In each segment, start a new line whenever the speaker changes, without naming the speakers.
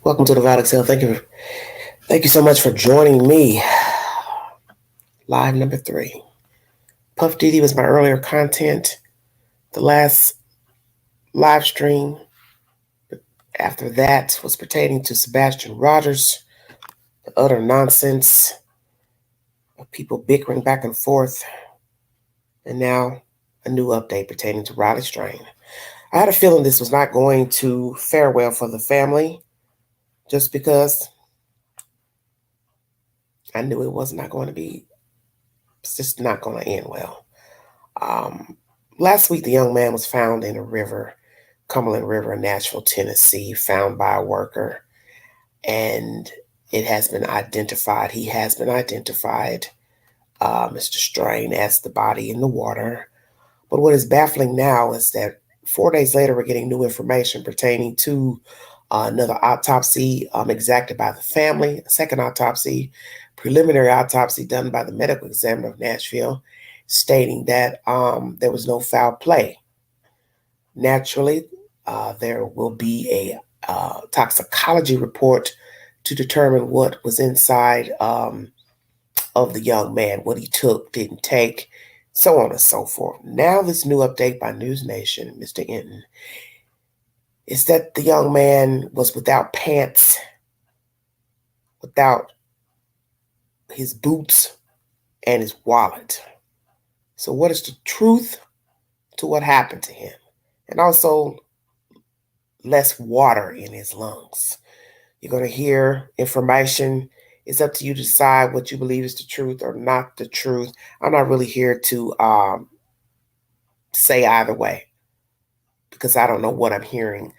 Welcome to the Vital Excel. Thank you so much for joining me. Live number 3. Puff Diddy was my earlier content. The last live stream after that was pertaining to Sebastian Rogers, the utter nonsense of people bickering back and forth, and now a new update pertaining to Riley Strain. I had a feeling this was not going to fare well for the family, just because I knew it was not going to be. It's just not going to end well. Last week, the young man was found in a river, Cumberland River in Nashville, Tennessee, found by a worker. And it has been identified. He has been identified, Mr. Strain, as the body in the water. But what is baffling now is that 4 days later, we're getting new information pertaining to another autopsy exacted by the family, a second autopsy, preliminary autopsy done by the medical examiner of Nashville, stating that there was no foul play. Naturally, there will be a toxicology report to determine what was inside of the young man, what he took, didn't take, so on and so forth. Now, this new update by News Nation, Mr. Enton, is that the young man was without pants, without his boots, and his wallet. So what is the truth to what happened to him? And also, less water in his lungs. You're going to hear information. It's up to you to decide what you believe is the truth or not the truth. I'm not really here to say either way, because I don't know what I'm hearing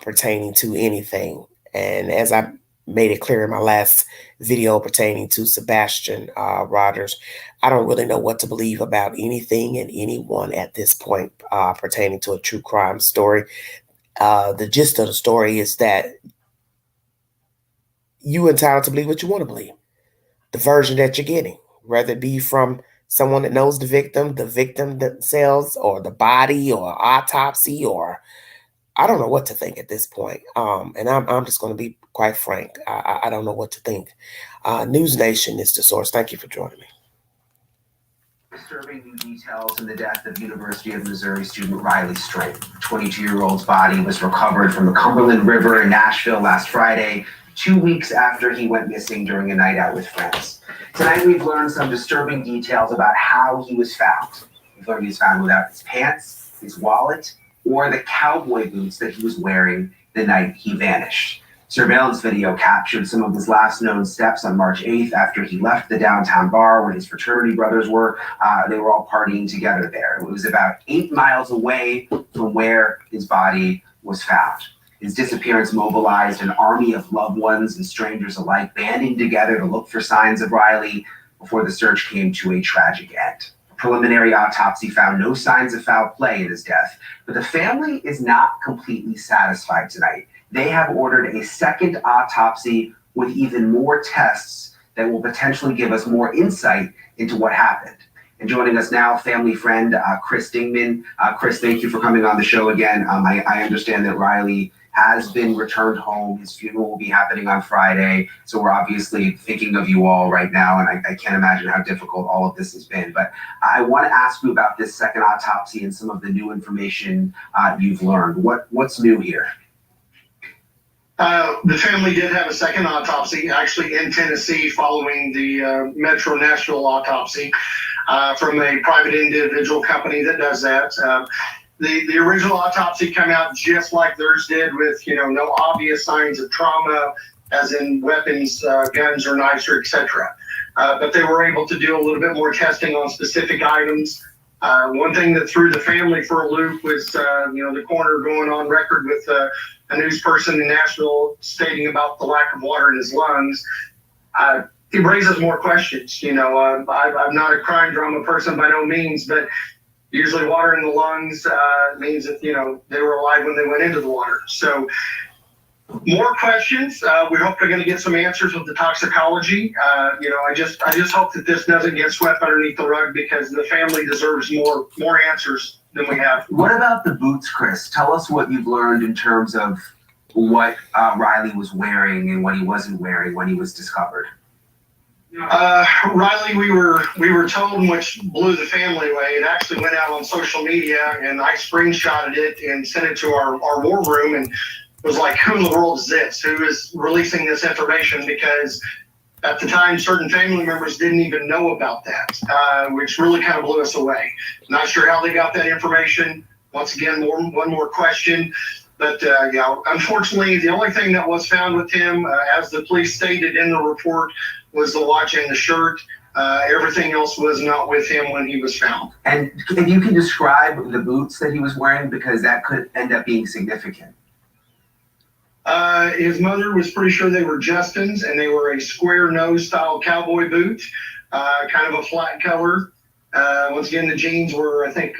pertaining to anything. And as I made it clear in my last video pertaining to Sebastian Rogers, I don't really know what to believe about anything and anyone at this point pertaining to a true crime story. The gist of the story is that you're entitled to believe what you want to believe, the version that you're getting, whether it be from someone that knows the victim themselves, or the body, or autopsy, or I don't know what to think at this point. And I'm just going to be quite frank. I don't know what to think. News Nation is the source. Thank you for joining me.
Disturbing new details in the death of University of Missouri student Riley Strain. The 22-year-old's body was recovered from the Cumberland River in Nashville last Friday, 2 weeks after he went missing during a night out with friends. Tonight we've learned some disturbing details about how he was found. We've learned he was found without his pants, his wallet, or the cowboy boots that he was wearing the night he vanished. Surveillance video captured some of his last known steps on March 8th after he left the downtown bar where his fraternity brothers were. They were all partying together there. It was about 8 miles away from where his body was found. His disappearance mobilized an army of loved ones and strangers alike banding together to look for signs of Riley before the search came to a tragic end. A preliminary autopsy found no signs of foul play in his death, but the family is not completely satisfied tonight. They have ordered a second autopsy with even more tests that will potentially give us more insight into what happened. And joining us now, family friend Chris Dingman. Chris, thank you for coming on the show again. I understand that Riley has been returned home. His funeral will be happening on Friday. So we're obviously thinking of you all right now, and I can't imagine how difficult all of this has been. But I want to ask you about this second autopsy and some of the new information you've learned. What's new here?
The family did have a second autopsy, actually in Tennessee, following the Metro Nashville autopsy from a private individual company that does that. The original autopsy came out just like theirs did, with no obvious signs of trauma, as in weapons, guns or knives, or etc. But they were able to do a little bit more testing on specific items. One thing that threw the family for a loop was, the coroner going on record with a news person in Nashville stating about the lack of water in his lungs. It raises more questions. I'm not a crime drama person by no means, but usually water in the lungs means that, they were alive when they went into the water. So more questions. We hope we're going to get some answers with the toxicology. I just hope that this doesn't get swept underneath the rug, because the family deserves more answers than we have.
What about the boots, Chris? Tell us what you've learned in terms of what Riley was wearing and what he wasn't wearing when he was discovered?
Riley, we were told, which blew the family away. It actually went out on social media, and I screenshotted it and sent it to our war room, and was like, "Who in the world is this? Who is releasing this information?" Because at the time, certain family members didn't even know about that, which really kind of blew us away. Not sure how they got that information. Once again, one more question. But yeah, unfortunately, the only thing that was found with him, as the police stated in the report, was the watch and the shirt. Everything else was not with him when he was found.
And if you can describe the boots that he was wearing, because that could end up being significant.
His mother was pretty sure they were Justin's, and they were a square nose style cowboy boot, kind of a flat color. Once again, the jeans were, I think,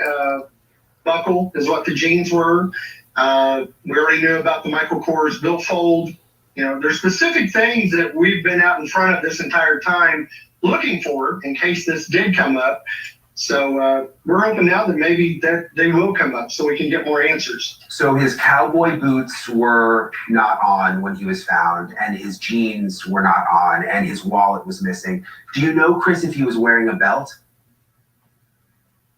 buckle is what the jeans were. We already knew about the Michael Kors billfold. You know, there's specific things that we've been out in front of this entire time looking for in case this did come up. So we're hoping now that maybe that they will come up so we can get more answers.
So his cowboy boots were not on when he was found, and his jeans were not on, and his wallet was missing. Do you know, Chris, if he was wearing a belt?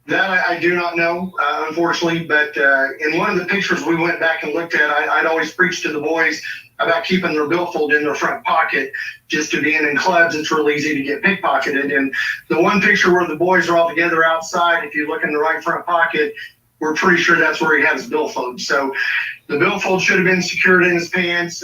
That I do not know, unfortunately, but in one of the pictures we went back and looked at, I'd always preach to the boys about keeping their billfold in their front pocket. Just to being in clubs, it's real easy to get pickpocketed. And the one picture where the boys are all together outside, if you look in the right front pocket, we're pretty sure that's where he had his billfold. So the billfold should have been secured in his pants.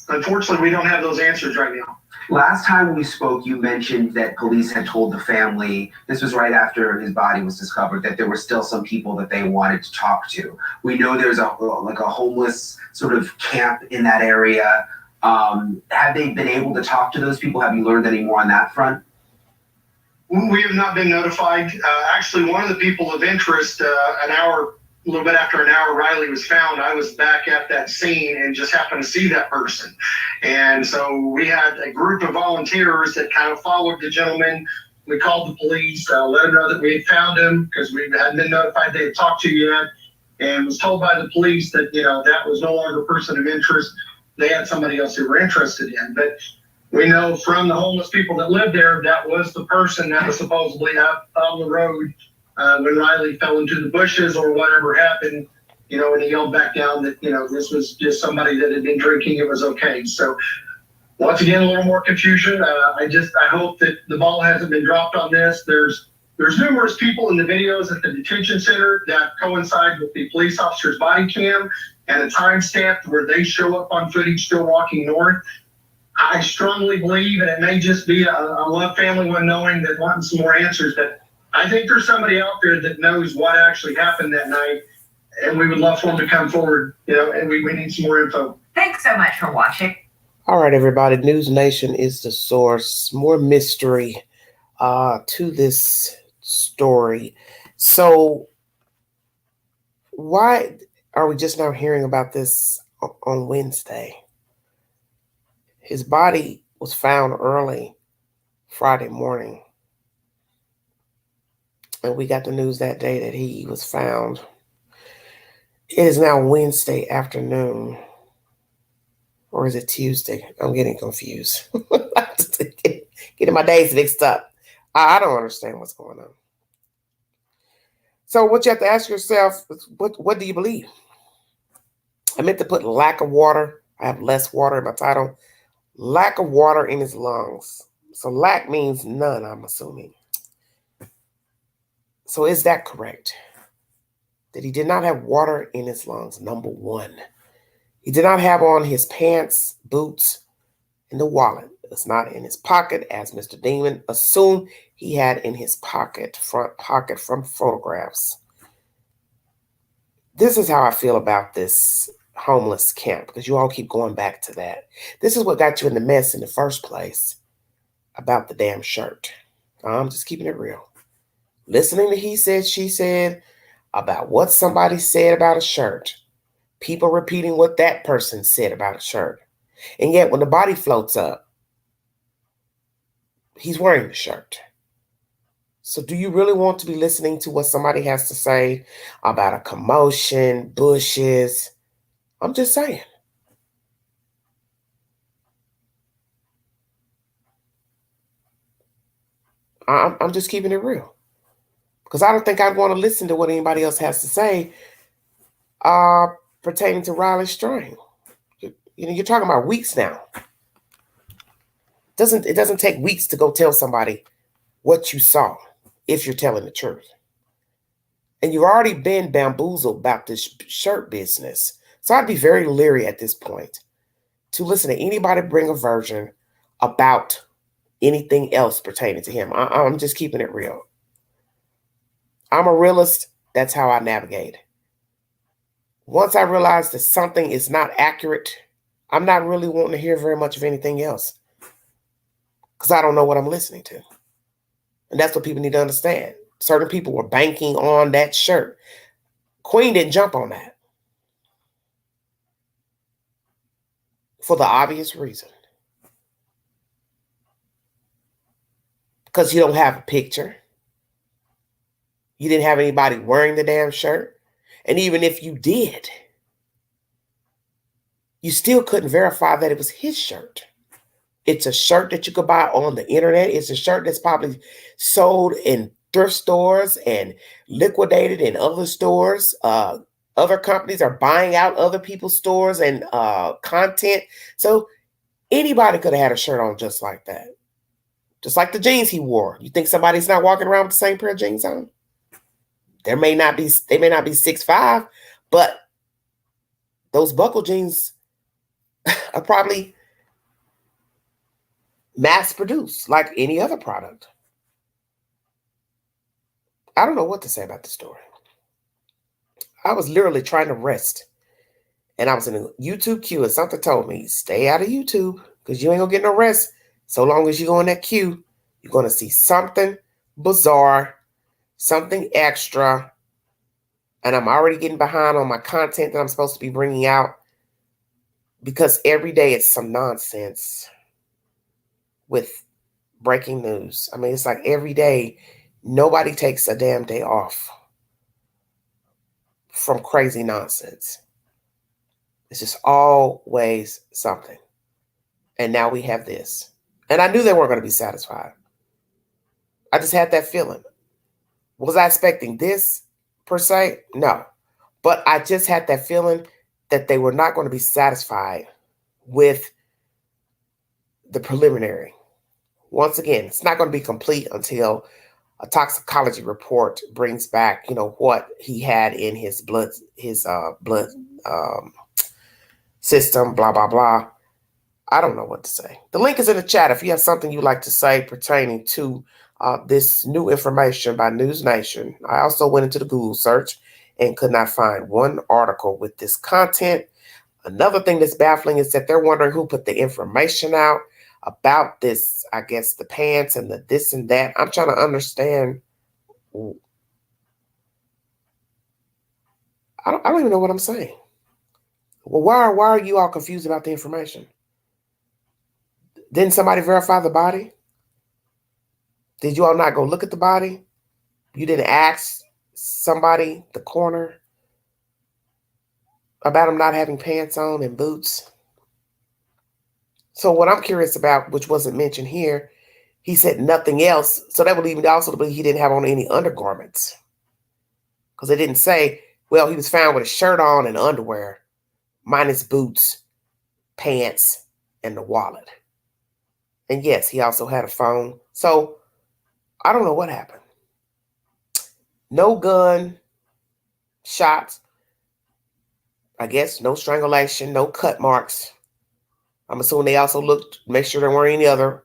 Unfortunately, we don't have those answers right now.
Last time we spoke, you mentioned that police had told the family, this was right after his body was discovered, that there were still some people that they wanted to talk to. We know there's a homeless sort of camp in that area. Have they been able to talk to those people? Have you learned any more on that front?
We have not been notified. Actually, one of the people of interest, a little bit after an hour Riley was found, I was back at that scene and just happened to see that person. And so we had a group of volunteers that kind of followed the gentleman. We called the police, let them know that we had found him because we hadn't been notified they had talked to you yet, and was told by the police that, you know, that was no longer a person of interest. They had somebody else they were interested in. But we know from the homeless people that lived there, that was the person that was supposedly up on the road when Riley fell into the bushes or whatever happened, you know, and he yelled back down that, you know, this was just somebody that had been drinking, it was okay. So once again, a little more confusion. I hope that the ball hasn't been dropped on this. There's numerous people in the videos at the detention center that coincide with the police officer's body cam and a timestamp where they show up on footage still walking north. I strongly believe, and it may just be a love family one knowing that wanting some more answers, that I think there's somebody out there that knows what actually happened that night, and we would love for them to come forward, you know, and we need some more info.
Thanks so much for watching.
All right, everybody. News Nation is the source. More mystery to this story. So why are we just now hearing about this on Wednesday? His body was found early Friday morning. And we got the news that day that he was found. It is now Wednesday afternoon. Or is it Tuesday? I'm getting confused. Getting my days mixed up. I don't understand what's going on. So what you have to ask yourself is, what do you believe? I meant to put lack of water. I have less water in my title. Lack of water in his lungs. So lack means none, I'm assuming. So is that correct? That he did not have water in his lungs, number one. He did not have on his pants, boots, and the wallet. It's not in his pocket, as Mr. Demon assumed he had in his pocket, front pocket from photographs. This is how I feel about this homeless camp, because you all keep going back to that. This is what got you in the mess in the first place about the damn shirt. I'm just keeping it real. Listening to he said, she said about what somebody said about a shirt. People repeating what that person said about a shirt. And yet when the body floats up, he's wearing the shirt. So do you really want to be listening to what somebody has to say about a commotion, bushes? I'm just saying. I'm just keeping it real. Because I don't think I'd want to listen to what anybody else has to say pertaining to Riley Strain. You're talking about weeks now. It doesn't take weeks to go tell somebody what you saw if you're telling the truth. And you've already been bamboozled about this shirt business. So I'd be very leery at this point to listen to anybody bring a version about anything else pertaining to him. I'm just keeping it real. I'm a realist. That's how I navigate. Once I realize that something is not accurate, I'm not really wanting to hear very much of anything else because I don't know what I'm listening to. And that's what people need to understand. Certain people were banking on that shirt. Queen didn't jump on that for the obvious reason. Because you don't have a picture. You didn't have anybody wearing the damn shirt. And even if you did, you still couldn't verify that it was his shirt. It's a shirt that you could buy on the internet. It's a shirt that's probably sold in thrift stores and liquidated in other stores. Other companies are buying out other people's stores and content. So anybody could have had a shirt on just like that. Just like the jeans he wore. You think somebody's not walking around with the same pair of jeans on? They may not be 6'5", but those buckle jeans are probably mass produced like any other product. I don't know what to say about this story. I was literally trying to rest. And I was in a YouTube queue and something told me, stay out of YouTube because you ain't gonna get no rest. So long as you go in that queue, you're gonna see something bizarre, something extra. And I'm already getting behind on my content that I'm supposed to be bringing out because every day it's some nonsense with breaking news. I mean, it's like every day, nobody takes a damn day off from crazy nonsense. It's just always something. And now we have this. And I knew they weren't going to be satisfied. I just had that feeling. Was I expecting this per se? No. But I just had that feeling that they were not going to be satisfied with the preliminary. Once again, it's not going to be complete until a toxicology report brings back, what he had in his blood system, blah, blah, blah. I don't know what to say. The link is in the chat if you have something you'd like to say pertaining to this new information by News Nation. I also went into the Google search and could not find one article with this content. Another thing that's baffling is that they're wondering who put the information out about this, I guess, the pants and the this and that. I'm trying to understand. I don't even know what I'm saying. Well, why are you all confused about the information? Didn't somebody verify the body? Did you all not go look at the body? You didn't ask somebody, the coroner, about him not having pants on and boots? So what I'm curious about, which wasn't mentioned here, he said nothing else. So that would lead me also to believe he didn't have on any undergarments. Because they didn't say, well, he was found with a shirt on and underwear, minus boots, pants, and the wallet. And yes, he also had a phone. So I don't know what happened. No gun, shots, I guess no strangulation, no cut marks. I'm assuming they also looked, make sure there weren't any other,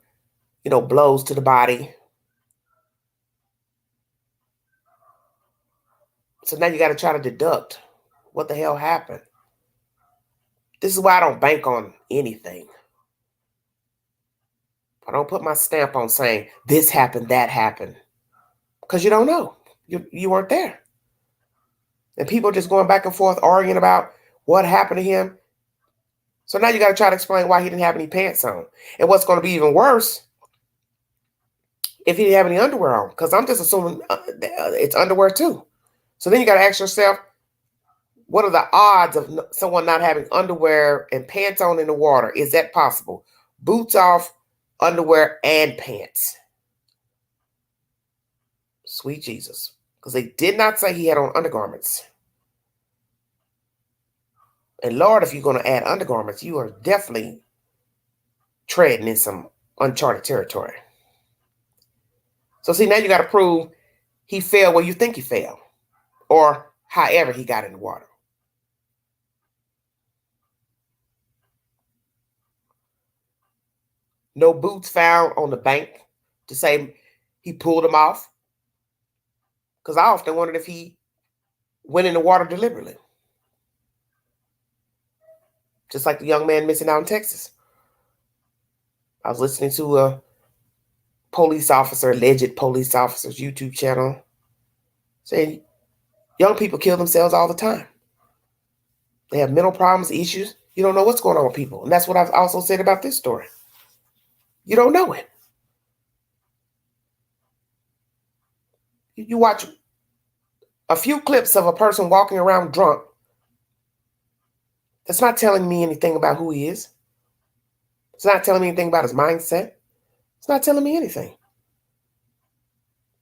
blows to the body. So now you got to try to deduct what the hell happened. This is why I don't bank on anything. I don't put my stamp on saying this happened, that happened. Because you don't know. You weren't there. And people just going back and forth arguing about what happened to him. So now you got to try to explain why he didn't have any pants on. And what's going to be even worse, if he didn't have any underwear on. Because I'm just assuming it's underwear too. So then you got to ask yourself, what are the odds of someone not having underwear and pants on in the water? Is that possible? Boots off, underwear, and pants. Sweet Jesus. Because they did not say he had on undergarments. And Lord, if you're going to add undergarments, you are definitely treading in some uncharted territory. So see, now you got to prove he fell where you think he fell. Or however he got in the water. No boots found on the bank to say he pulled them off. Because I often wondered if he went in the water deliberately. Just like the young man missing out in Texas. I was listening to a police officer, alleged police officer's YouTube channel, saying young people kill themselves all the time. They have mental problems, issues. You don't know what's going on with people. And that's what I've also said about this story. You don't know it. You watch a few clips of a person walking around drunk. That's not telling me anything about who he is. It's not telling me anything about his mindset. It's not telling me anything.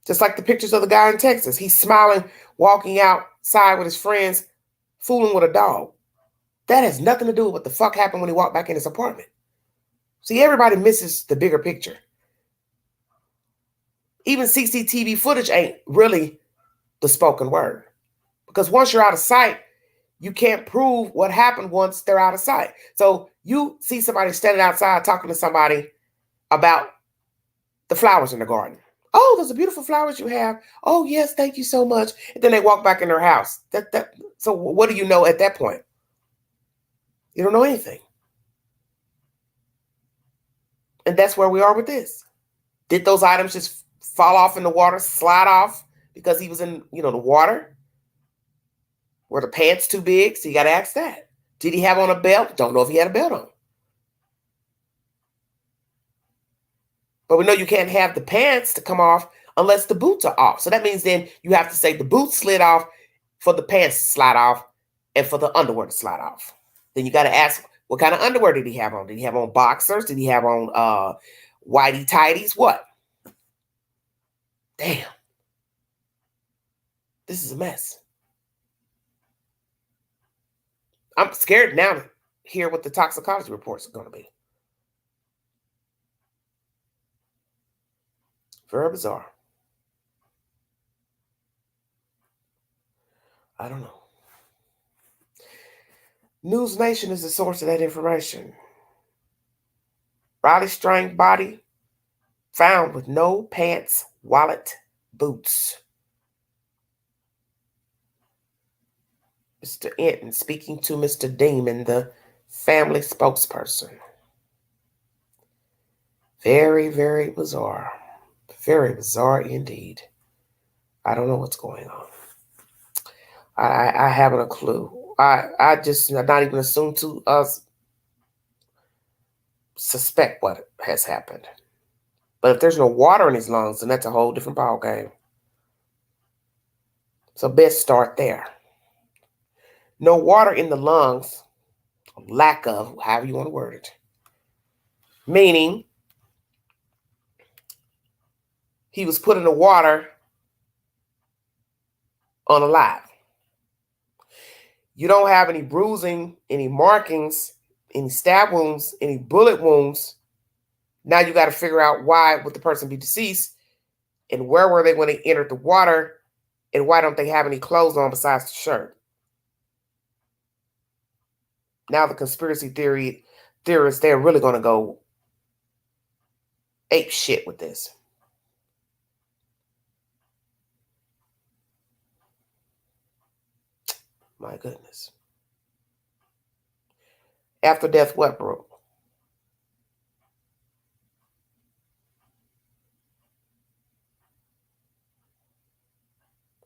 Just like the pictures of the guy in Texas. He's smiling, walking outside with his friends, fooling with a dog. That has nothing to do with what the fuck happened when he walked back in his apartment. See, everybody misses the bigger picture. Even CCTV footage ain't really the spoken word. Because once you're out of sight, you can't prove what happened once they're out of sight. So you see somebody standing outside talking to somebody about the flowers in the garden. Oh, those are beautiful flowers you have. Oh, yes, thank you so much. And then they walk back in their house. So what do you know at that point? You don't know anything. And that's where we are with this. Did those items just fall off in the water, slide off because he was in, the water? Were the pants too big? So you got to ask that. Did he have on a belt? Don't know if he had a belt on. But we know you can't have the pants to come off unless the boots are off. So that means then you have to say the boots slid off for the pants to slide off and for the underwear to slide off. Then you got to ask, what kind of underwear did he have on? Did he have on boxers? Did he have on whitey tighties? What? Damn. This is a mess. I'm scared now to hear what the toxicology reports are going to be. Very bizarre. I don't know. News Nation is the source of that information. Riley Strang body found with no pants, wallet, boots. Mr. Enton speaking to Mr. Damon, the family spokesperson. Very, very bizarre. Very bizarre indeed. I don't know what's going on. I haven't a clue. I just not even assume to suspect what has happened. But if there's no water in his lungs, then that's a whole different ball game. So best start there. No water in the lungs, lack of, however you want to word it. Meaning, he was put in the water unalive. You don't have any bruising, any markings, any stab wounds, any bullet wounds. Now you got to figure out why would the person be deceased and where were they when they entered the water and why don't they have any clothes on besides the shirt? Now the conspiracy theorists, they're really going to go ape shit with this. My goodness. After death, what, bro?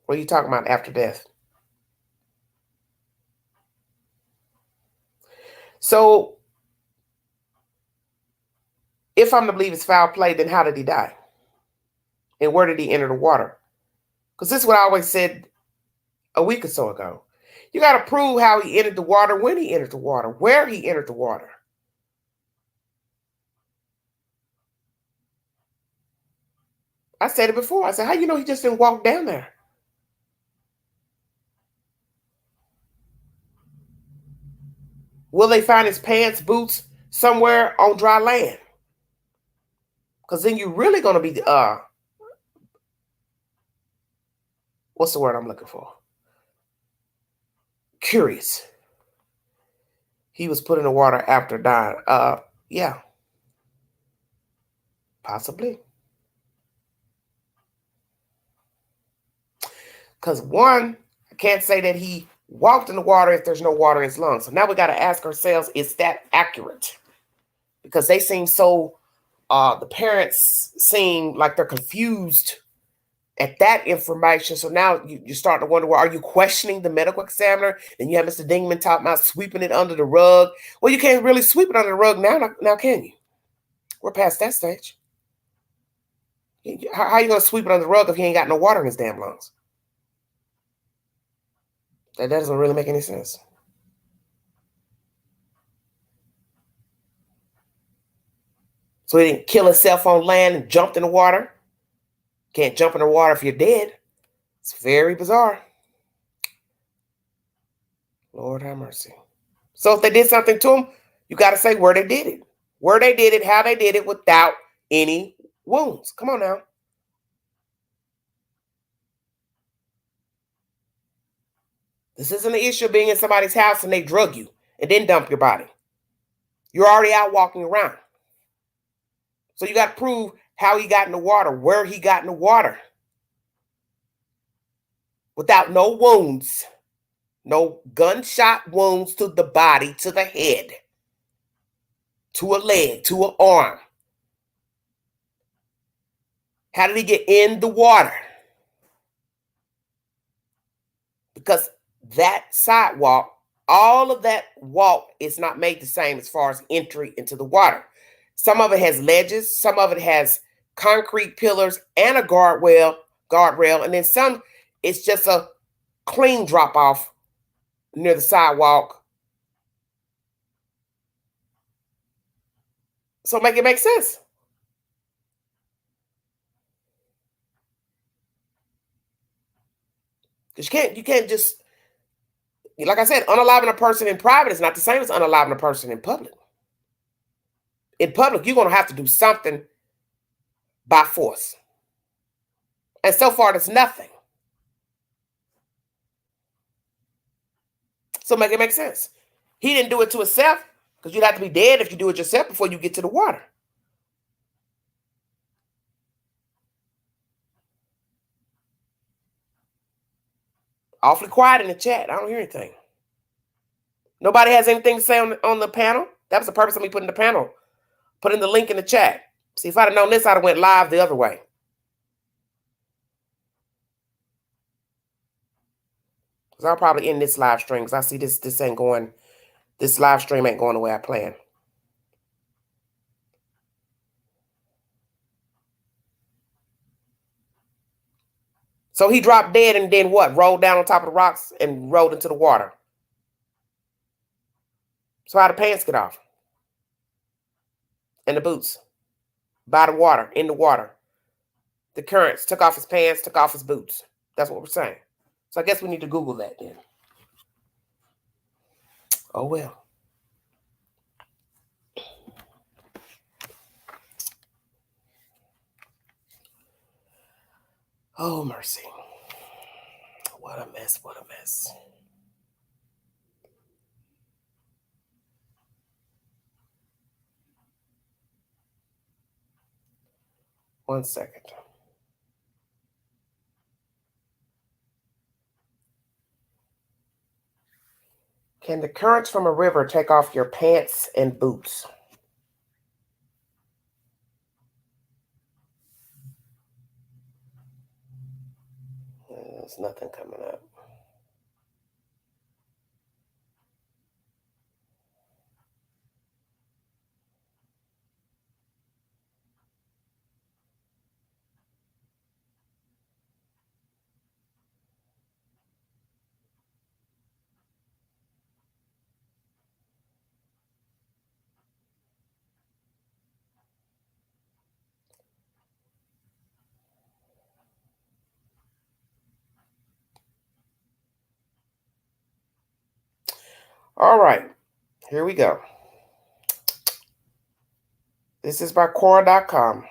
What are you talking about after death? So, if I'm to believe it's foul play, then how did he die? And where did he enter the water? Because this is what I always said a week or so ago. You got to prove how he entered the water, when he entered the water, where he entered the water. I said it before. I said, how you know he just didn't walk down there? Will they find his pants, boots somewhere on dry land? Because then you're really going to be, what's the word I'm looking for? Curious. He was put in the water after dying. Yeah. Possibly. Because one, I can't say that he walked in the water if there's no water in his lungs. So now we got to ask ourselves, is that accurate? Because they seem so, the parents seem like they're confused at that information. So now you're starting to wonder, well, are you questioning the medical examiner? And you have Mr. Dingman talking about sweeping it under the rug. Well, you can't really sweep it under the rug now can you? We're past that stage. How are you going to sweep it under the rug if he ain't got no water in his damn lungs? That doesn't really make any sense. So he didn't kill himself on land and jumped in the water. Can't jump in the water if you're dead. It's very bizarre. Lord have mercy. So if they did something to him, you got to say where they did it. Where they did it, how they did it without any wounds. Come on now. This isn't an issue of being in somebody's house and they drug you and then dump your body. You're already out walking around. So you got to prove how he got in the water, where he got in the water. Without no wounds. No gunshot wounds to the body, to the head, to a leg, to an arm. How did he get in the water? Because that sidewalk, all of that walk is not made the same as far as entry into the water. Some of it has ledges, some of it has concrete pillars and a guardrail, and then some it's just a clean drop off near the sidewalk. So make it make sense. Because you can't just, like I said, unaliving a person in private is not the same as unaliving a person in public. In public, you're going to have to do something by force. And so far, there's nothing. So make it make sense. He didn't do it to himself, because you'd have to be dead if you do it yourself before you get to the water. Awfully quiet in the chat. I don't hear anything. Nobody has anything to say on the panel? That was the purpose of me putting the panel. Putting the link in the chat. See, if I'd have known this, I'd have went live the other way. Because I'll probably end this live stream, because I see this ain't going, this live stream ain't going the way I planned. So he dropped dead and then what? Rolled down on top of the rocks and rolled into the water. So how the pants get off? And the boots. By the water, in the water. The currents took off his pants, took off his boots. That's what we're saying. So I guess we need to Google that then. Oh, well. Oh, mercy. What a mess, what a mess. One second. Can the currents from a river take off your pants and boots? There's nothing coming up. All right, here we go. This is by Quora.com.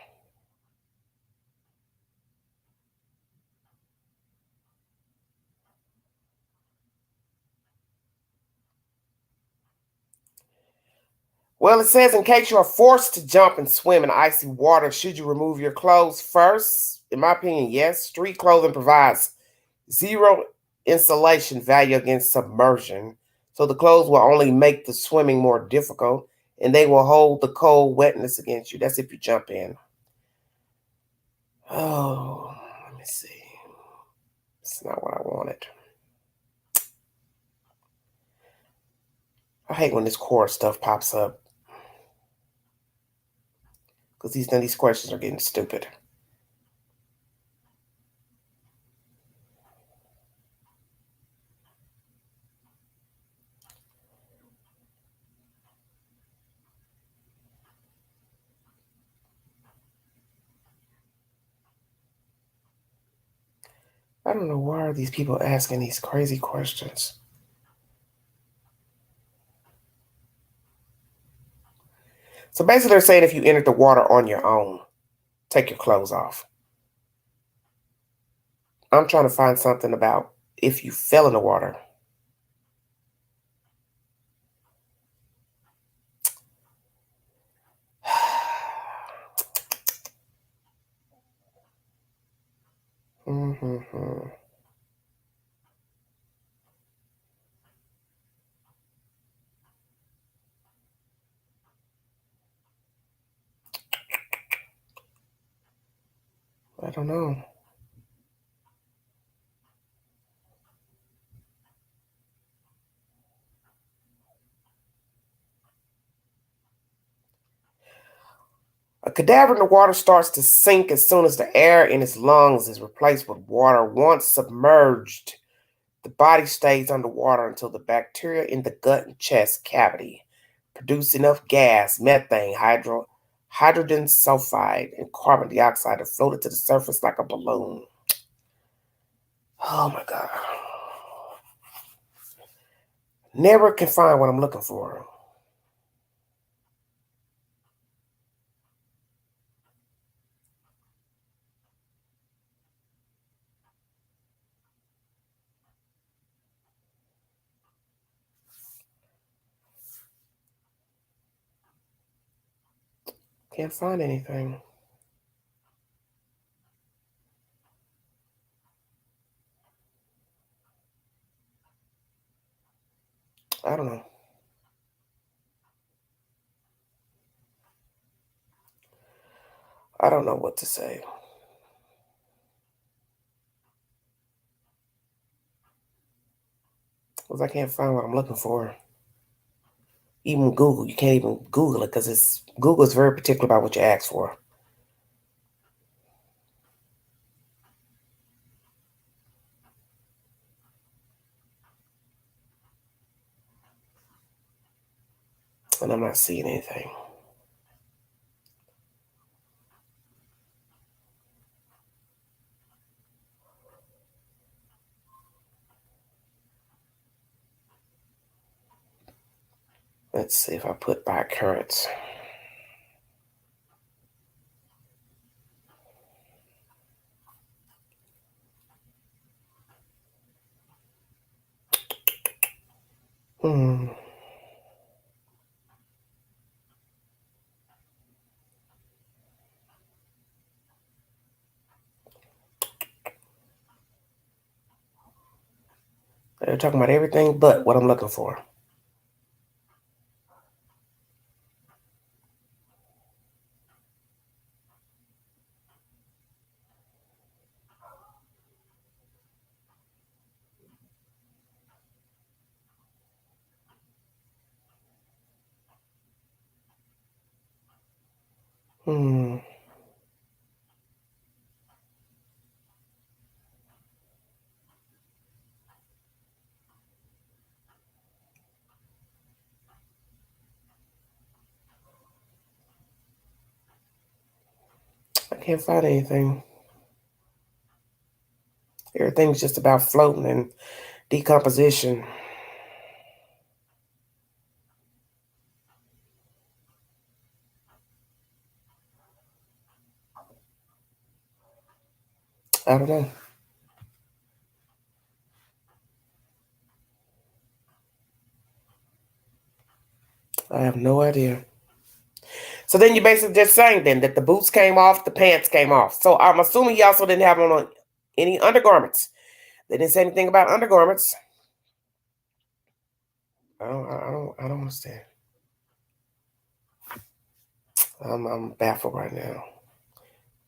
Well, it says, in case you are forced to jump and swim in icy water, should you remove your clothes first? In my opinion, yes. Street clothing provides zero insulation value against submersion, so the clothes will only make the swimming more difficult, and they will hold the cold wetness against you. That's if you jump in. Oh, let me see. It's not what I wanted. I hate when this Quora stuff pops up, because these questions are getting stupid. I don't know, why are these people asking these crazy questions? So basically they're saying if you entered the water on your own, take your clothes off. I'm trying to find something about if you fell in the water. Mm-hmm. I don't know. A cadaver in the water starts to sink as soon as the air in its lungs is replaced with water. Once submerged, the body stays underwater until the bacteria in the gut and chest cavity produce enough gas, methane, hydrogen sulfide, and carbon dioxide to float it to the surface like a balloon. Oh my God. Never can find what I'm looking for. Can't find anything. I don't know. I don't know what to say. Because I can't find what I'm looking for. Even Google, you can't even Google it because Google is very particular about what you ask for. And I'm not seeing anything. Let's see if I put by occurrence. They're talking about everything but what I'm looking for. I can't find anything. Everything's just about floating and decomposition. I don't know. I have no idea. So then you're basically just saying then that the boots came off, the pants came off. So I'm assuming he also didn't have on any undergarments. They didn't say anything about undergarments. I don't understand. I'm baffled right now.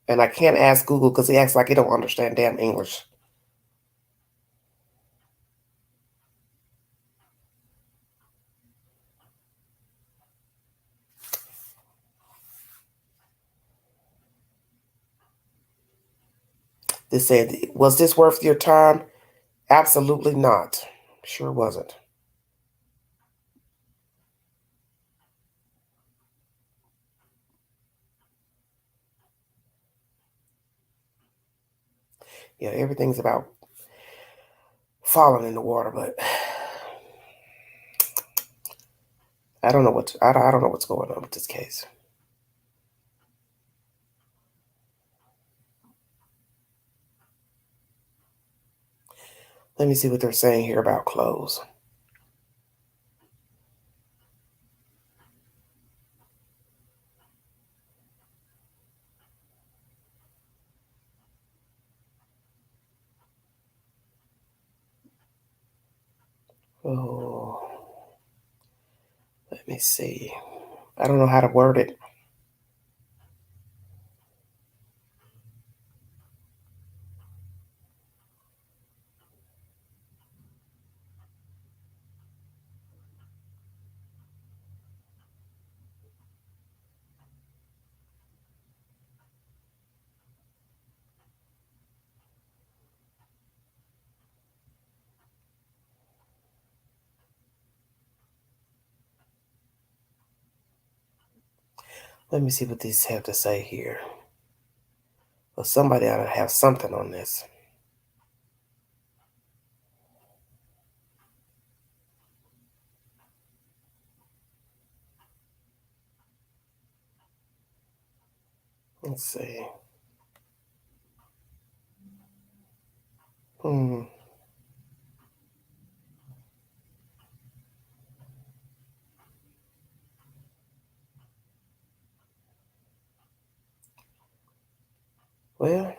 And I can't ask Google because he acts like he don't understand damn English. They said, was this worth your time? Absolutely not. Sure wasn't. Yeah, everything's about falling in the water, but I don't know I don't know what's going on with this case. Let me see what they're saying here about clothes. Oh, let me see. I don't know how to word it. Let me see what these have to say here. Well, somebody ought to have something on this. Let's see. Well,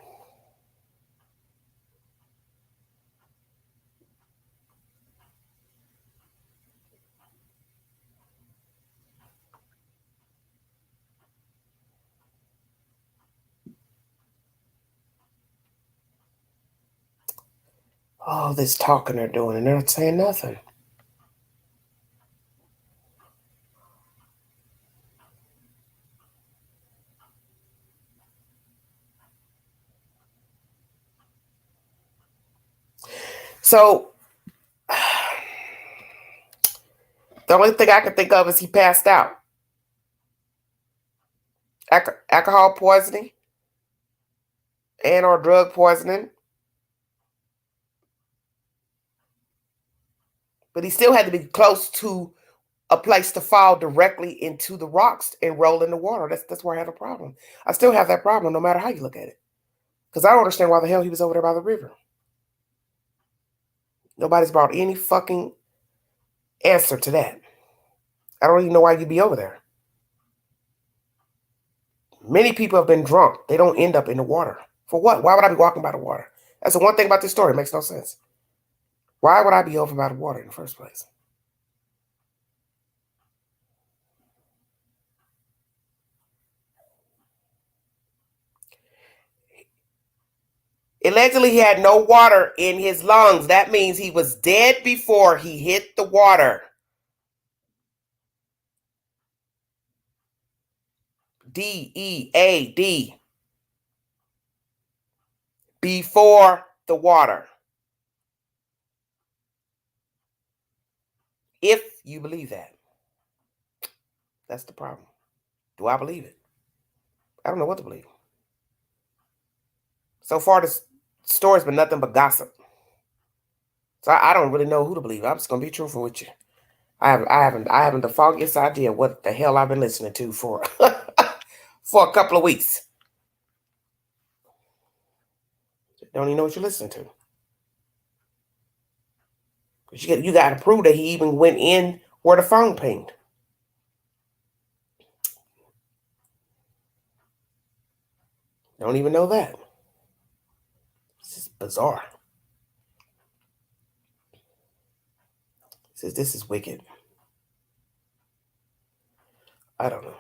all this talking they're doing, and they're not saying nothing. So, the only thing I can think of is he passed out. Alcohol poisoning and or drug poisoning. But he still had to be close to a place to fall directly into the rocks and roll in the water. That's where I have a problem. I still have that problem no matter how you look at it. Because I don't understand why the hell he was over there by the river. Nobody's brought any fucking answer to that. I don't even know why you'd be over there. Many people have been drunk. They don't end up in the water. For what? Why would I be walking by the water? That's the one thing about this story. It makes no sense. Why would I be over by the water in the first place? Allegedly, he had no water in his lungs. That means he was dead before he hit the water. DEAD. Before the water. If you believe that. That's the problem. Do I believe it? I don't know what to believe. So far, this story's been nothing but gossip. So I don't really know who to believe. I'm just gonna be truthful with you. I haven't the foggiest idea what the hell I've been listening to for for a couple of weeks. Don't even know what you're listening to. You got to prove that he even went in where the phone pinged. Don't even know that. This is bizarre. This is wicked. I don't know.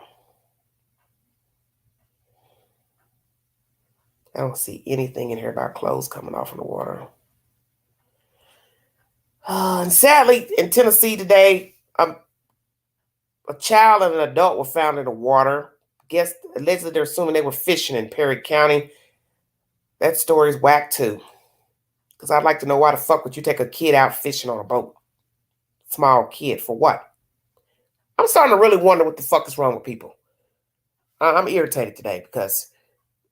I don't see anything in here about clothes coming off in the water. And sadly, in Tennessee today, a child and an adult were found in the water. Allegedly, they're assuming they were fishing in Perry County. That story's whack too. Because I'd like to know why the fuck would you take a kid out fishing on a boat? Small kid, for what? I'm starting to really wonder what the fuck is wrong with people. I'm irritated today because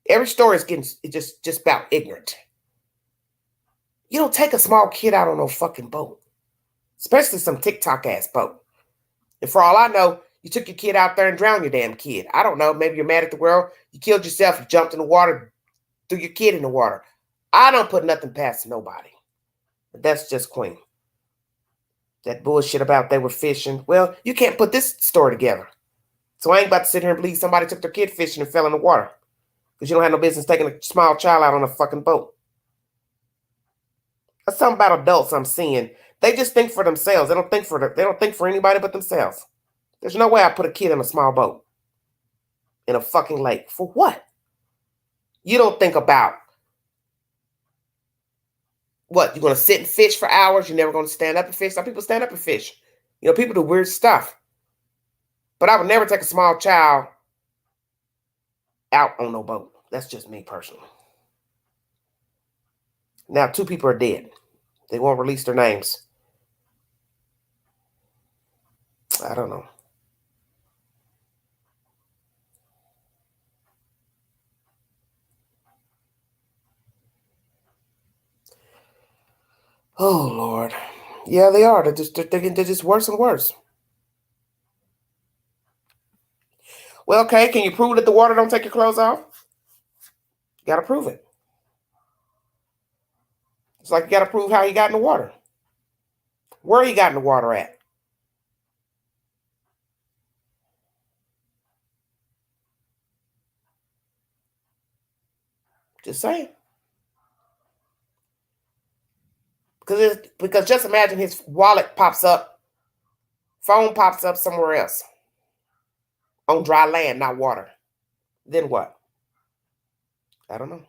every story is getting just about ignorant. You don't take a small kid out on no fucking boat. Especially some TikTok ass boat. And for all I know, you took your kid out there and drowned your damn kid. I don't know. Maybe you're mad at the world. You killed yourself. You jumped in the water. Threw your kid in the water. I don't put nothing past nobody. But that's just Queen. That bullshit about they were fishing. Well, you can't put this story together. So I ain't about to sit here and believe somebody took their kid fishing and fell in the water. Because you don't have no business taking a small child out on a fucking boat. That's something about adults I'm seeing. They just think for themselves. They don't think for anybody but themselves. There's no way I put a kid in a small boat. In a fucking lake. For what? You don't think about what? You're going to sit and fish for hours? You're never going to stand up and fish? Some people stand up and fish. You know, people do weird stuff. But I would never take a small child out on no boat. That's just me personally. Now, 2 people are dead. They won't release their names. I don't know. Oh, Lord. Yeah, they are. They're just worse and worse. Well, okay, can you prove that the water don't take your clothes off? You got to prove it. It's like you got to prove how he got in the water. Where he got in the water at. Just saying. Because just imagine his wallet pops up, phone pops up somewhere else. On dry land, not water. Then what? I don't know.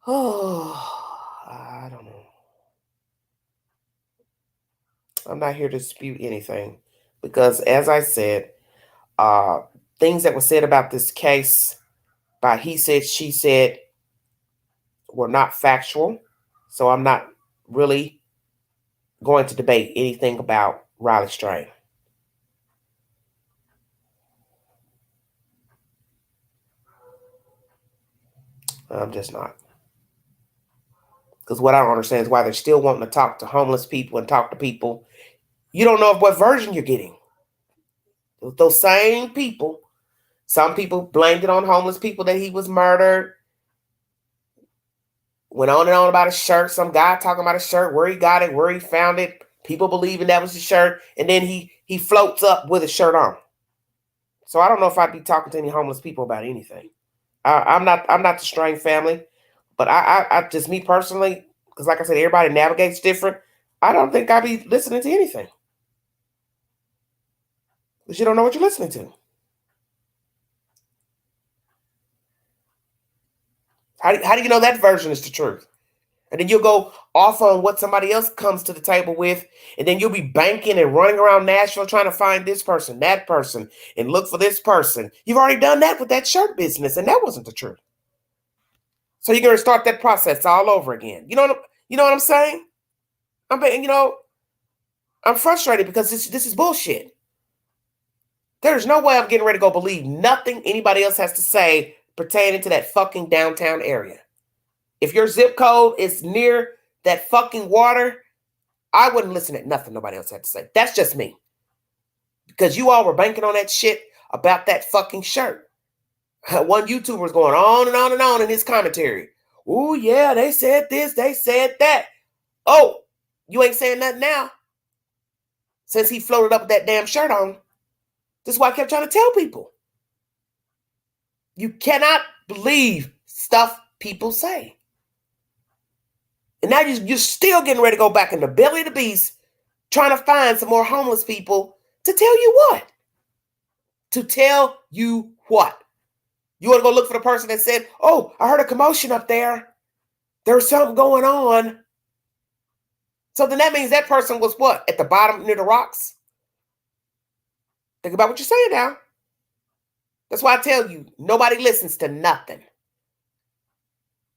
Oh, I don't know. I'm not here to dispute anything. Because as I said, things that were said about this case by he said, she said were not factual. So I'm not really going to debate anything about Riley Strain. I'm just not. Because what I don't understand is why they're still wanting to talk to homeless people and talk to people. You don't know what version you're getting. Those same people, some people blamed it on homeless people that he was murdered. Went on and on about a shirt. Some guy talking about a shirt, where he got it, where he found it. People believing that was the shirt. And then he floats up with a shirt on. So I don't know if I'd be talking to any homeless people about anything. I'm not the Strain family. But I just, me personally, because like I said, everybody navigates different. I don't think I'd be listening to anything. Because you don't know what you're listening to. How do you know that version is the truth? And then you'll go off on what somebody else comes to the table with. And then you'll be banking and running around Nashville trying to find this person, that person, and look for this person. You've already done that with that shirt business, and that wasn't the truth. So you're going to start that process all over again. You know what I'm saying? I'm frustrated because this is bullshit. There's no way I'm getting ready to go believe nothing anybody else has to say pertaining to that fucking downtown area. If your zip code is near that fucking water, I wouldn't listen to nothing nobody else had to say. That's just me. Because you all were banking on that shit about that fucking shirt. One YouTuber was going on and on and on in his commentary. Oh, yeah, they said this, they said that. Oh, you ain't saying nothing now. Since he floated up with that damn shirt on. This is why I kept trying to tell people. You cannot believe stuff people say. And now you're still getting ready to go back in the belly of the beast, trying to find some more homeless people to tell you what? To tell you what? You want to go look for the person that said, oh, I heard a commotion up there. There's something going on. So then that means that person was what? At the bottom near the rocks? Think about what you're saying now. That's why I tell you, nobody listens to nothing.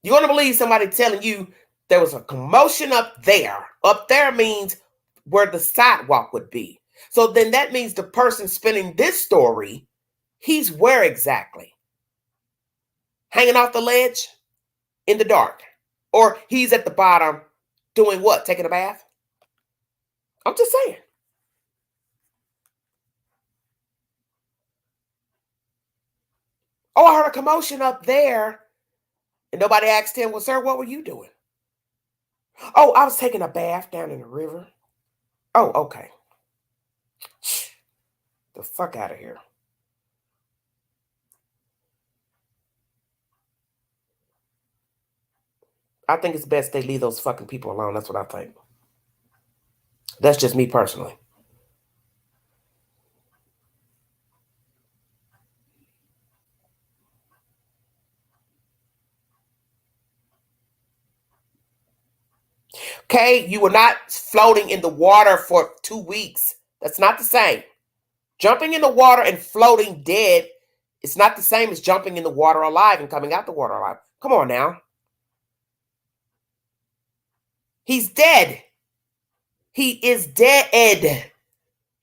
You're going to believe somebody telling you there was a commotion up there. Up there means where the sidewalk would be. So then that means the person spinning this story, he's where exactly? Hanging off the ledge in the dark. Or he's at the bottom doing what? Taking a bath? I'm just saying. Oh, I heard a commotion up there. And nobody asked him, well, sir, what were you doing? Oh, I was taking a bath down in the river. Oh, okay. The fuck out of here. I think it's best they leave those fucking people alone. That's what I think. That's just me personally. Okay, you were not floating in the water for 2 weeks. That's not the same. Jumping in the water and floating dead, it's not the same as jumping in the water alive and coming out the water alive. Come on now. He's dead. He is dead.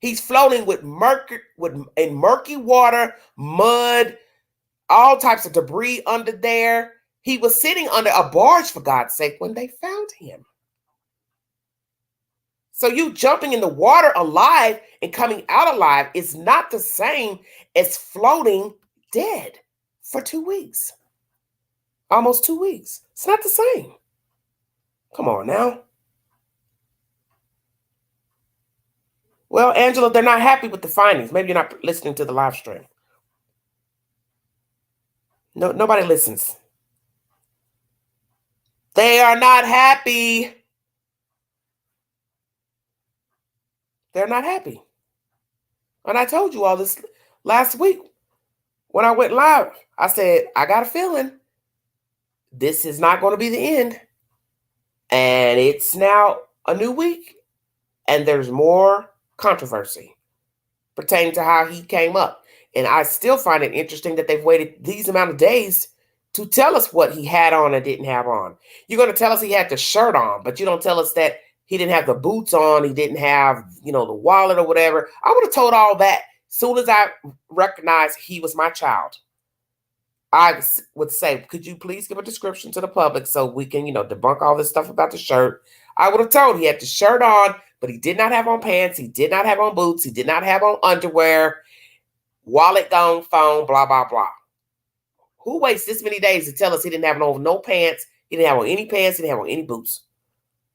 He's floating with murky water, mud, all types of debris under there. He was sitting under a barge, for God's sake, when they found him. So you jumping in the water alive and coming out alive is not the same as floating dead for 2 weeks. Almost 2 weeks. It's not the same. Come on now. Well, Angela, they're not happy with the findings. Maybe you're not listening to the live stream. No, nobody listens. They are not happy. They're not happy. And I told you all this last week when I went live. I said, I got a feeling this is not going to be the end. And it's now a new week. And there's more controversy pertaining to how he came up. And I still find it interesting that they've waited these amount of days to tell us what he had on and didn't have on. You're going to tell us he had the shirt on, but you don't tell us that he didn't have the boots on. He didn't have, the wallet or whatever. I would have told all that as soon as I recognized he was my child. I would say, could you please give a description to the public so we can, debunk all this stuff about the shirt. I would have told he had the shirt on, but he did not have on pants. He did not have on boots. He did not have on underwear, wallet gone, phone, blah, blah, blah. Who waits this many days to tell us he didn't have on no pants? He didn't have on any pants. He didn't have on any boots.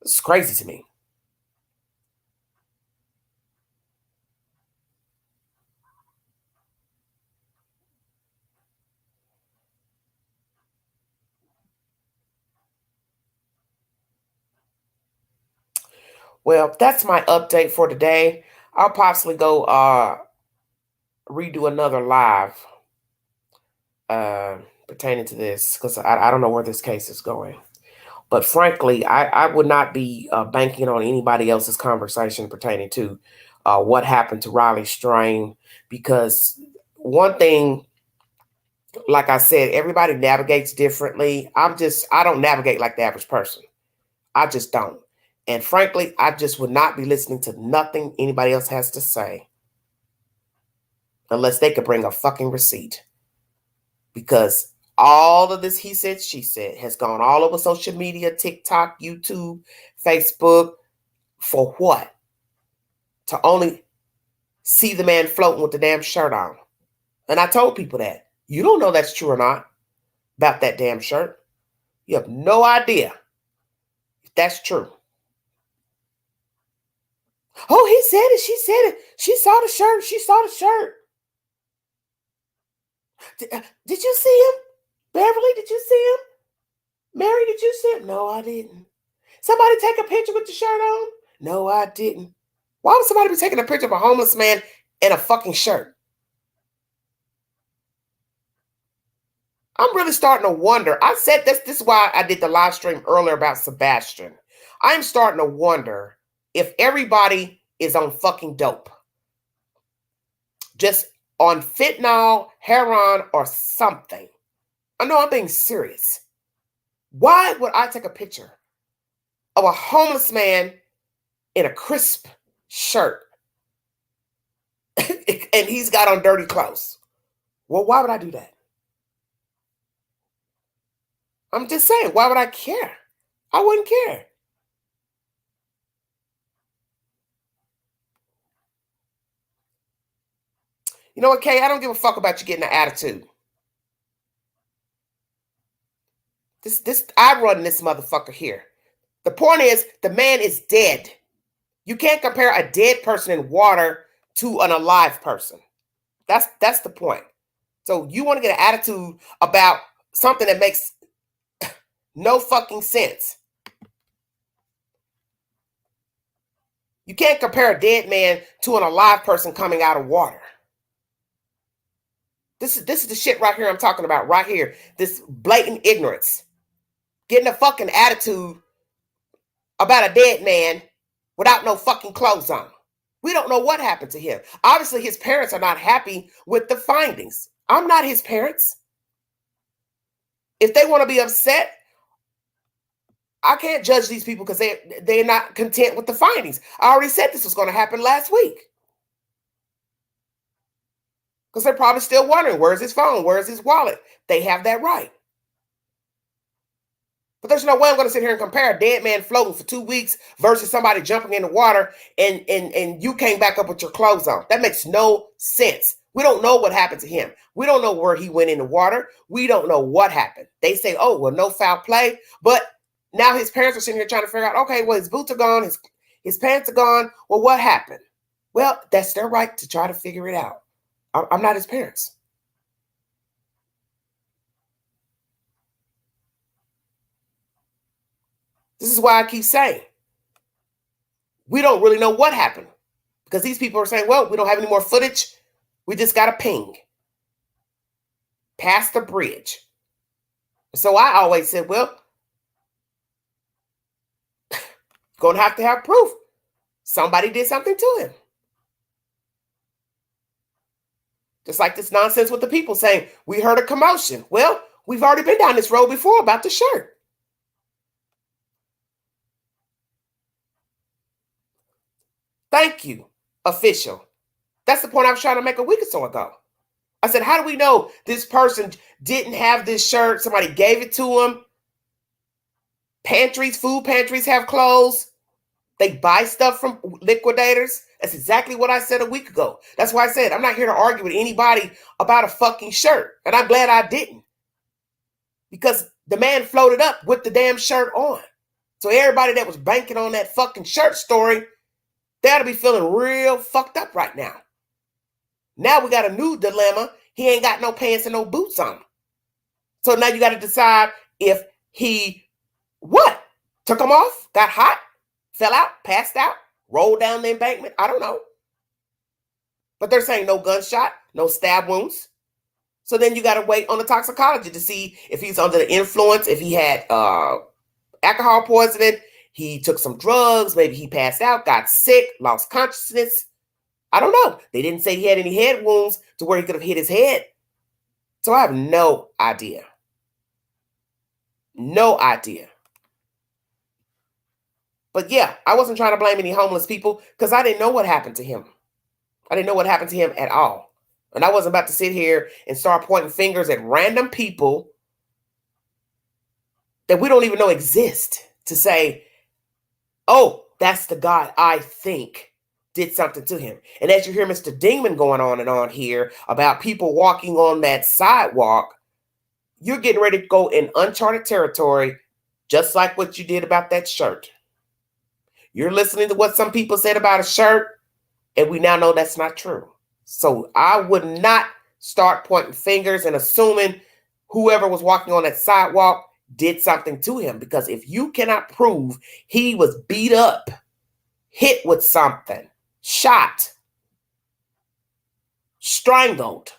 It's crazy to me. Well, that's my update for today. I'll possibly go redo another live pertaining to this because I don't know where this case is going. But frankly, I would not be banking on anybody else's conversation pertaining to what happened to Riley Strain, because one thing, like I said, everybody navigates differently. I don't navigate like the average person. I just don't. And frankly, I just would not be listening to nothing anybody else has to say unless they could bring a fucking receipt. Because all of this he said, she said has gone all over social media, TikTok, YouTube, Facebook. For what? To only see the man floating with the damn shirt on. And I told people that. You don't know that's true or not about that damn shirt. You have no idea if that's true. Oh, he said it. She said it. She saw the shirt. She saw the shirt. Did you see him? Beverly, did you see him? Mary, did you see him? No, I didn't. Somebody take a picture with the shirt on? No, I didn't. Why would somebody be taking a picture of a homeless man in a fucking shirt? I'm really starting to wonder. I said this is why I did the live stream earlier about Sebastian. I'm starting to wonder if everybody is on fucking dope. Just on fentanyl, heroin, or something. I know I'm being serious. Why would I take a picture of a homeless man in a crisp shirt and he's got on dirty clothes? Well, why would I do that? I'm just saying, why would I care? I wouldn't care. You know what, Kay? I don't give a fuck about you getting an attitude. I run this motherfucker here. The point is, the man is dead. You can't compare a dead person in water to an alive person. That's the point. So you want to get an attitude about something that makes no fucking sense. You can't compare a dead man to an alive person coming out of water. This is the shit right here I'm talking about right here. This blatant ignorance. Getting a fucking attitude about a dead man without no fucking clothes on. We don't know what happened to him. Obviously, his parents are not happy with the findings. I'm not his parents. If they want to be upset, I can't judge these people because they're not content with the findings. I already said this was going to happen last week. Because they're probably still wondering, where's his phone? Where's his wallet? They have that right. But there's no way I'm going to sit here and compare a dead man floating for 2 weeks versus somebody jumping in the water and you came back up with your clothes on. That makes no sense. We don't know what happened to him. We don't know where he went in the water. We don't know what happened. They say, oh, well, no foul play. But now his parents are sitting here trying to figure out, okay, well, his boots are gone. His pants are gone. Well, what happened? Well, that's their right to try to figure it out. I'm not his parents. This is why I keep saying we don't really know what happened because these people are saying, well, we don't have any more footage. We just got a ping past the bridge. So I always said, well, going to have proof. Somebody did something to him. Just like this nonsense with the people saying, we heard a commotion. Well, we've already been down this road before about the shirt. Thank you, official. That's the point I was trying to make a week or so ago. I said, how do we know this person didn't have this shirt? Somebody gave it to him. Food pantries have clothes. They buy stuff from liquidators. That's exactly what I said a week ago. That's why I said I'm not here to argue with anybody about a fucking shirt. And I'm glad I didn't. Because the man floated up with the damn shirt on. So everybody that was banking on that fucking shirt story, they ought to be feeling real fucked up right now. Now we got a new dilemma. He ain't got no pants and no boots on. So now you got to decide if he, what? Took them off? Got hot? Fell out? Passed out? Rolled down the embankment? I don't know. But they're saying no gunshot, no stab wounds. So then you got to wait on the toxicology to see if he's under the influence, if he had alcohol poisoning, he took some drugs, maybe he passed out, got sick, lost consciousness. I don't know. They didn't say he had any head wounds to where he could have hit his head. So I have no idea. No idea. But yeah, I wasn't trying to blame any homeless people because I didn't know what happened to him. I didn't know what happened to him at all. And I wasn't about to sit here and start pointing fingers at random people that we don't even know exist to say, oh, that's the guy I think did something to him. And as you hear Mr. Dingman going on and on here about people walking on that sidewalk, you're getting ready to go in uncharted territory, just like what you did about that shirt. You're listening to what some people said about a shirt, and we now know that's not true. So I would not start pointing fingers and assuming whoever was walking on that sidewalk did something to him, because if you cannot prove he was beat up, hit with something, shot, strangled,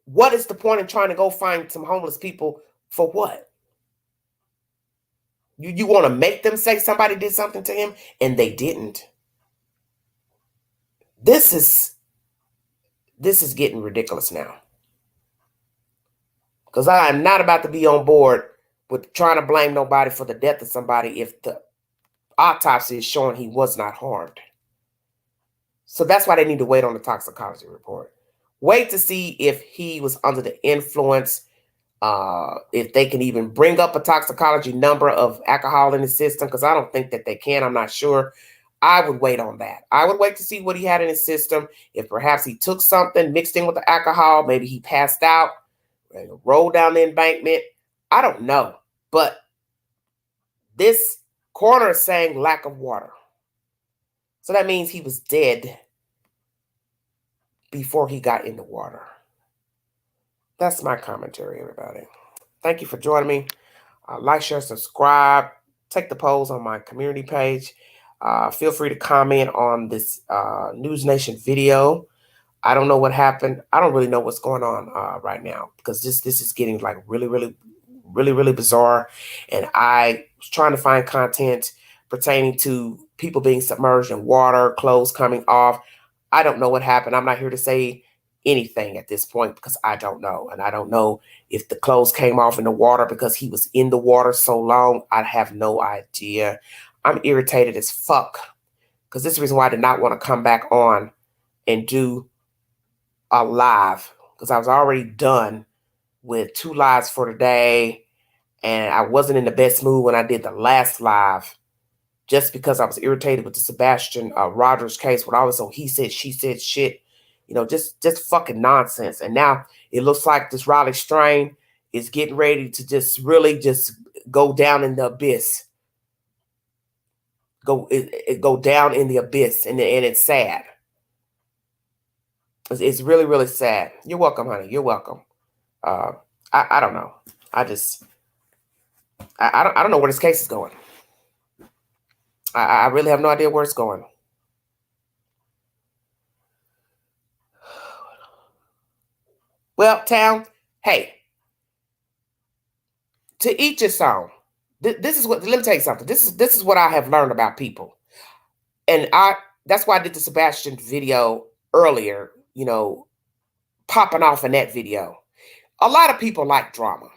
what is the point in trying to go find some homeless people for what? You want to make them say somebody did something to him and they didn't. This is getting ridiculous now. Because I am not about to be on board with trying to blame nobody for the death of somebody if the autopsy is showing he was not harmed. So that's why they need to wait on the toxicology report. Wait to see if he was under the influence, if they can even bring up a toxicology number of alcohol in his system, because I don't think that they can. I'm not sure. I would wait on that. I would wait to see what he had in his system. If perhaps he took something mixed in with the alcohol, maybe he passed out, rolled down the embankment. I don't know. But this coroner is saying lack of water. So that means he was dead before he got in the water. That's my commentary, everybody. Thank you for joining me. Like, share, subscribe. Take the polls on my community page. Feel free to comment on this News Nation video. I don't know what happened. I don't really know what's going on right now, because this is getting like really bizarre. And I was trying to find content pertaining to people being submerged in water, clothes coming off. I don't know what happened. I'm not here to say anything at this point because I don't know. And I don't know if the clothes came off in the water because he was in the water so long. I have no idea. I'm irritated as fuck, because this is the reason why I did not want to come back on and do a live, because I was already done with 2 lives for today. And I wasn't in the best mood when I did the last live, just because I was irritated with the Sebastian Rogers case, with all this he said, she said shit, just fucking nonsense. And now it looks like this Riley strain is getting ready to just really just go down in the abyss. Go down in the abyss, and it's sad. It's really sad. You're welcome, honey. You're welcome. I don't know. I don't know where this case is going. I really have no idea where it's going. Well, town, hey, to each his own. This is what, let me tell you something. This is what I have learned about people. And that's why I did the Sebastian video earlier, popping off in that video. A lot of people like drama.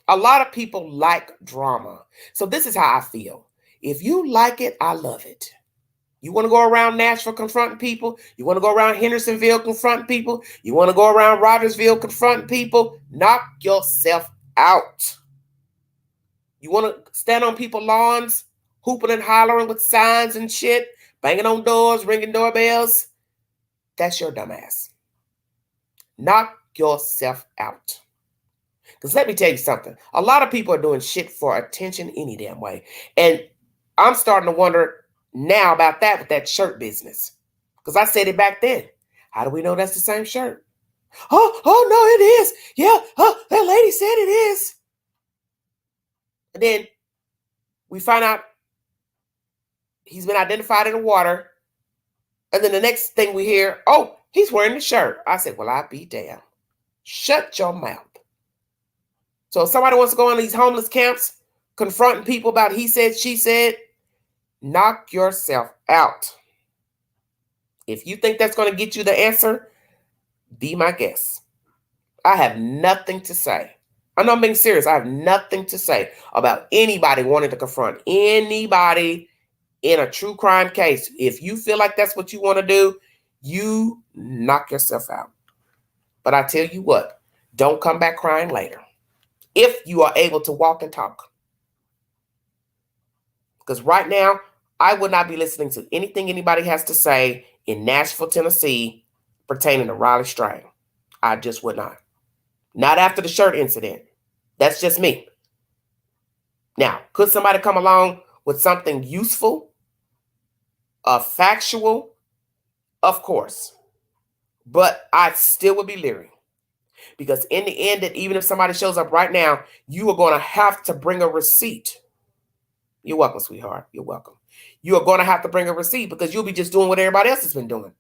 A lot of people like drama. So this is how I feel. If you like it, I love it. You want to go around Nashville confronting people? You want to go around Hendersonville confronting people? You want to go around Rogersville confronting people? Knock yourself out. You want to stand on people's lawns, hooping and hollering with signs and shit, banging on doors, ringing doorbells? That's your dumbass. Knock yourself out. Because let me tell you something. A lot of people are doing shit for attention any damn way. And I'm starting to wonder now about that with that shirt business. Because I said it back then. How do we know that's the same shirt? Oh no, it is. Yeah, that lady said it is. And then we find out he's been identified in the water. And then the next thing we hear, oh, he's wearing the shirt. I said, well, I be damned. Shut your mouth. So if somebody wants to go on these homeless camps, confronting people about he said, she said, knock yourself out. If you think that's going to get you the answer, be my guest. I have nothing to say. I know I'm being serious. I have nothing to say about anybody wanting to confront anybody in a true crime case. If you feel like that's what you want to do, you knock yourself out. But I tell you what, don't come back crying later. If you are able to walk and talk. Because right now, I would not be listening to anything anybody has to say in Nashville, Tennessee pertaining to Riley Strang. I just would not. Not after the shirt incident. That's just me. Now, could somebody come along with something useful, factual? Of course. But I still would be leery. Because in the end, that even if somebody shows up right now, you are going to have to bring a receipt. You're welcome, sweetheart. You're welcome. You are going to have to bring a receipt because you'll be just doing what everybody else has been doing.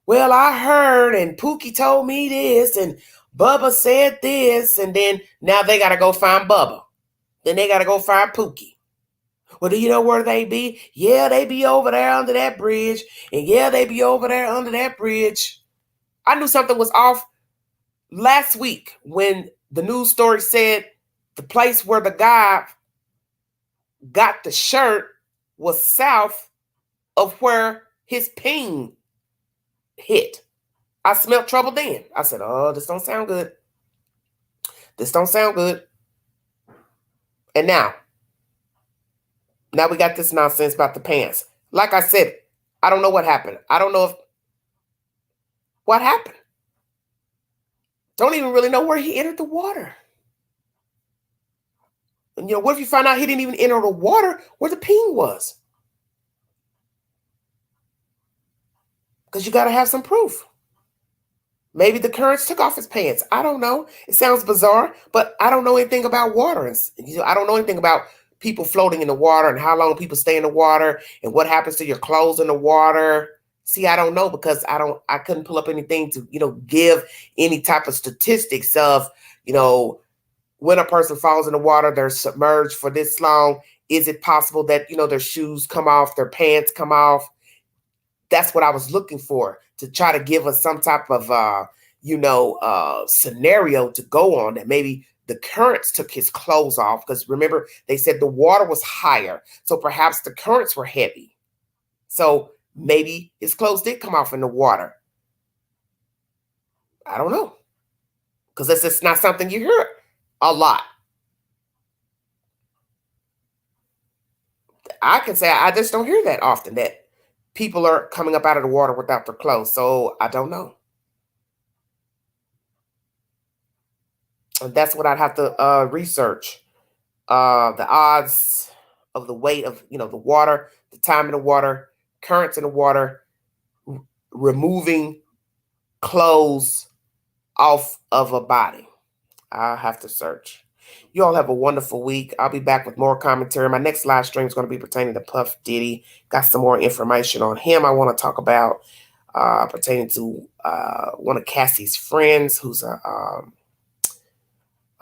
Well, I heard and Pookie told me this and Bubba said this, and then now they got to go find Bubba. Then they got to go find Pookie. Well, do you know where they be? Yeah, they be over there under that bridge. And yeah, they be over there under that bridge. I knew something was off last week when the news story said the place where the guy got the shirt was south of where his ping hit. I smelled trouble then. I said, oh, this don't sound good. This don't sound good. And now we got this nonsense about the pants. Like I said, I don't know what happened. I don't know what happened. Don't even really know where he entered the water. And what if you find out he didn't even enter the water where the ping was? Because you got to have some proof. Maybe the currents took off his pants. I don't know. It sounds bizarre, but I don't know anything about water. I don't know anything about people floating in the water and how long people stay in the water and what happens to your clothes in the water. See, I don't know because I couldn't pull up anything to, give any type of statistics of, when a person falls in the water, they're submerged for this long. Is it possible that, their shoes come off, their pants come off? That's what I was looking for, to try to give us some type of, scenario to go on, that maybe the currents took his clothes off. Because remember, they said the water was higher. So perhaps the currents were heavy. So maybe his clothes did come off in the water. I don't know. Because that's just not something you hear a lot. I can say I just don't hear that often, that people are coming up out of the water without their clothes. So I don't know. And that's what I'd have to research. The odds of the weight of, the water, the time in the water, currents in the water, removing clothes off of a body. I'll have to search. You all have a wonderful week. I'll be back with more commentary. My next live stream is going to be pertaining to Puff Diddy. Got some more information on him I want to talk about, pertaining to one of Cassie's friends who's a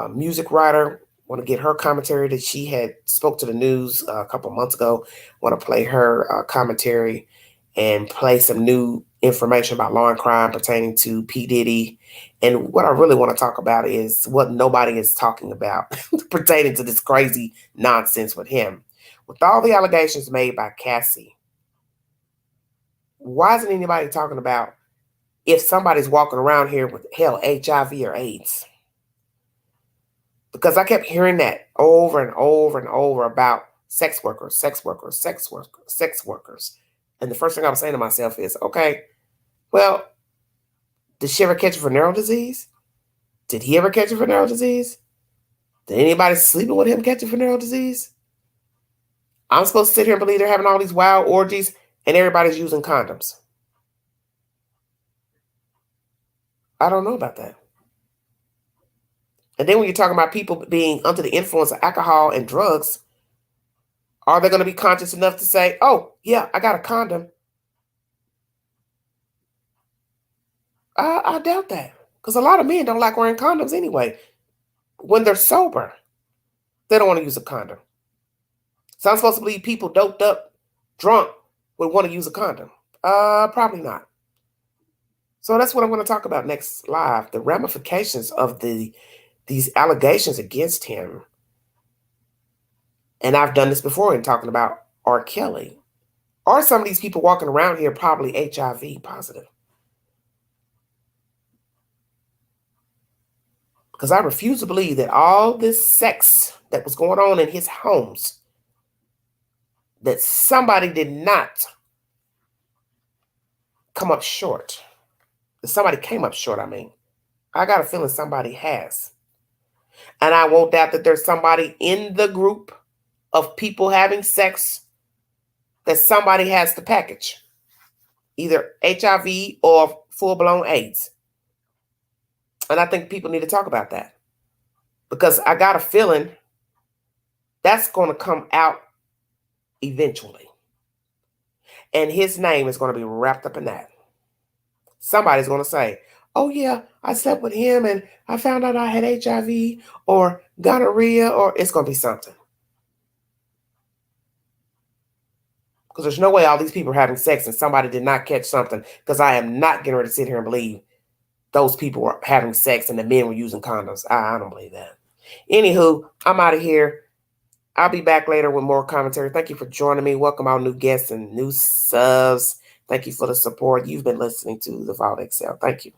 music writer. Want to get her commentary that she had spoke to the news a couple months ago. Want to play her commentary and play some new information about law and crime pertaining to P. Diddy. And what I really want to talk about is what nobody is talking about pertaining to this crazy nonsense with him. With all the allegations made by Cassie, why isn't anybody talking about if somebody's walking around here with, HIV or AIDS? Because I kept hearing that over and over and over about sex workers. And the first thing I was saying to myself is, okay, well, did she ever catch a venereal disease? Did he ever catch a venereal disease? Did anybody sleeping with him catch a venereal disease? I'm supposed to sit here and believe they're having all these wild orgies and everybody's using condoms. I don't know about that. And then when you're talking about people being under the influence of alcohol and drugs, are they going to be conscious enough to say, oh, yeah, I got a condom? I doubt that. Because a lot of men don't like wearing condoms anyway. When they're sober, they don't want to use a condom. So I'm supposed to believe people doped up, drunk, would want to use a condom? Probably not. So that's what I'm going to talk about next live. The ramifications of these allegations against him. And I've done this before in talking about R. Kelly. Are some of these people walking around here probably HIV positive? Because I refuse to believe that all this sex that was going on in his homes that somebody did not come up short. That somebody came up short, I mean. I got a feeling somebody has. And I won't doubt that there's somebody in the group of people having sex that somebody has the package. Either HIV or full-blown AIDS. And I think people need to talk about that. Because I got a feeling that's going to come out eventually. And his name is going to be wrapped up in that. Somebody's going to say, oh yeah, I slept with him and I found out I had HIV or gonorrhea, or it's going to be something. Because there's no way all these people are having sex and somebody did not catch something, because I am not getting ready to sit here and believe those people were having sex and the men were using condoms. I don't believe that. Anywho, I'm out of here. I'll be back later with more commentary. Thank you for joining me. Welcome our new guests and new subs. Thank you for the support. You've been listening to The Vault Excel. Thank you.